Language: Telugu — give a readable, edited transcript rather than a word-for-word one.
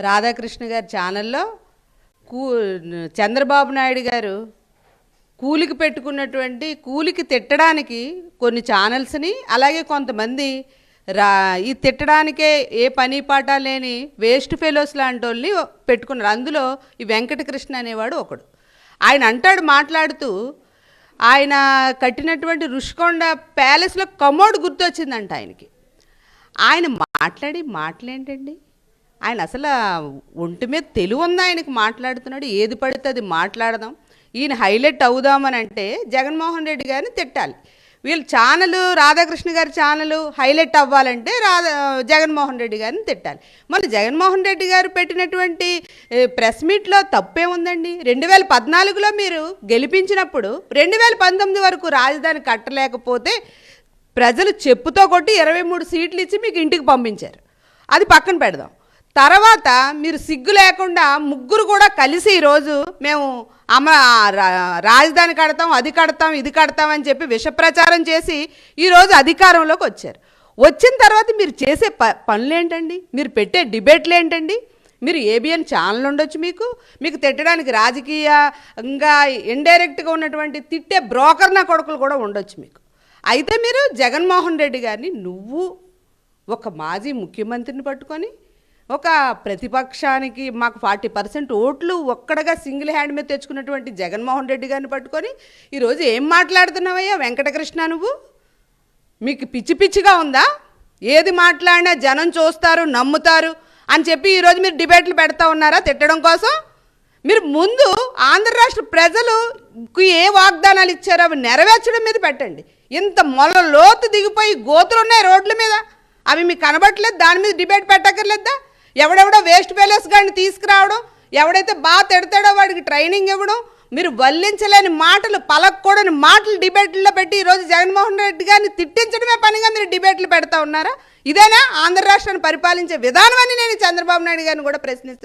రాధాకృష్ణ గారి ఛానల్లో కూ చంద్రబాబు నాయుడు గారు కూలికి పెట్టుకున్నటువంటి కూలికి తిట్టడానికి కొన్ని ఛానల్స్ని, అలాగే కొంతమంది ఈ తిట్టడానికే ఏ పని పాట లేని వేస్ట్ ఫెలోస్ లాంటి వాళ్ళని పెట్టుకున్నారు. అందులో ఈ వెంకటకృష్ణ అనేవాడు ఒకడు. ఆయన అంటాడు మాట్లాడుతూ, ఆయన కట్టినటువంటి రుషికొండ ప్యాలెస్లో కమోడ్ గుర్తొచ్చిందంట ఆయనకి. ఆయన మాటలేంటండి, ఆయన అసలు ఒంటి మీద తెలివి ఉందా ఆయనకి? మాట్లాడుతున్నాడు, ఏది పడితే అది మాట్లాడదాం, ఈయన హైలైట్ అవుదామని అంటే జగన్మోహన్ రెడ్డి గారిని తిట్టాలి. వీళ్ళు ఛానల్, రాధాకృష్ణ గారి ఛానల్ హైలైట్ అవ్వాలంటే జగన్మోహన్ రెడ్డి గారిని తిట్టాలి. మళ్ళీ జగన్మోహన్ రెడ్డి గారు పెట్టినటువంటి ప్రెస్ మీట్లో తప్పే ఉందండి? 2014లో మీరు గెలిపించినప్పుడు 2019 వరకు రాజధాని కట్టలేకపోతే ప్రజలు చెప్పుతో కొట్టి 23 సీట్లు ఇచ్చి మీకు ఇంటికి పంపించారు. అది పక్కన పెడదాం. తర్వాత మీరు సిగ్గు లేకుండా ముగ్గురు కూడా కలిసి ఈరోజు మేము రాజధాని కడతాం, అది కడతాం, ఇది కడతాం అని చెప్పి విషప్రచారం చేసి ఈరోజు అధికారంలోకి వచ్చారు. వచ్చిన తర్వాత మీరు చేసే పనులు ఏంటండి? మీరు పెట్టే డిబేట్లు ఏంటండి? మీరు ఏబిఎన్ ఛానల్ ఉండొచ్చు, మీకు తిట్టడానికి రాజకీయంగా ఇండైరెక్ట్గా ఉన్నటువంటి తిట్టే బ్రోకర్ నా కొడుకులు కూడా ఉండొచ్చు మీకు. అయితే మీరు జగన్మోహన్ రెడ్డి గారిని, నువ్వు ఒక మాజీ ముఖ్యమంత్రిని పట్టుకొని ఒక ప్రతిపక్షానికి మాకు 40% ఓట్లు ఒక్కడగా సింగిల్ హ్యాండ్ మీద తెచ్చుకున్నటువంటి జగన్మోహన్ రెడ్డి గారిని పట్టుకొని ఈరోజు ఏం మాట్లాడుతున్నావయ్యా వెంకటకృష్ణ? నువ్వు, మీకు పిచ్చి పిచ్చిగా ఉందా? ఏది మాట్లాడినా జనం చూస్తారు, నమ్ముతారు అని చెప్పి ఈరోజు మీరు డిబేట్లు పెడతా ఉన్నారా తిట్టడం కోసం? మీరు ముందు ఆంధ్ర రాష్ట్ర ప్రజలకు ఏ వాగ్దానాలు ఇచ్చారో అవి నెరవేర్చడం మీద పెట్టండి. ఇంత మొల లోతు దిగిపోయి గోతులు ఉన్నాయి రోడ్ల మీద, అవి మీకు కనబట్టలేదు, దాని మీద డిబేట్ పెట్టక్కర్లేదా? ఎవడెవడో వేస్ట్ ఫెలోస్ గారిని తీసుకురావడం, ఎవడైతే బాగా తిడతాడో వాడికి ట్రైనింగ్ ఇవ్వడం, మీరు వల్లించలేని మాటలు, పలకూడని మాటలు డిబేట్లలో పెట్టి ఈరోజు జగన్మోహన్ రెడ్డి గారిని తిట్టించడమే పనిగా మీరు డిబేట్లు పెడతా ఉన్నారా? ఇదేనా ఆంధ్ర రాష్ట్రాన్ని పరిపాలించే విధానం అని నేను చంద్రబాబు నాయుడు గారిని కూడా ప్రశ్నిస్తున్నాను.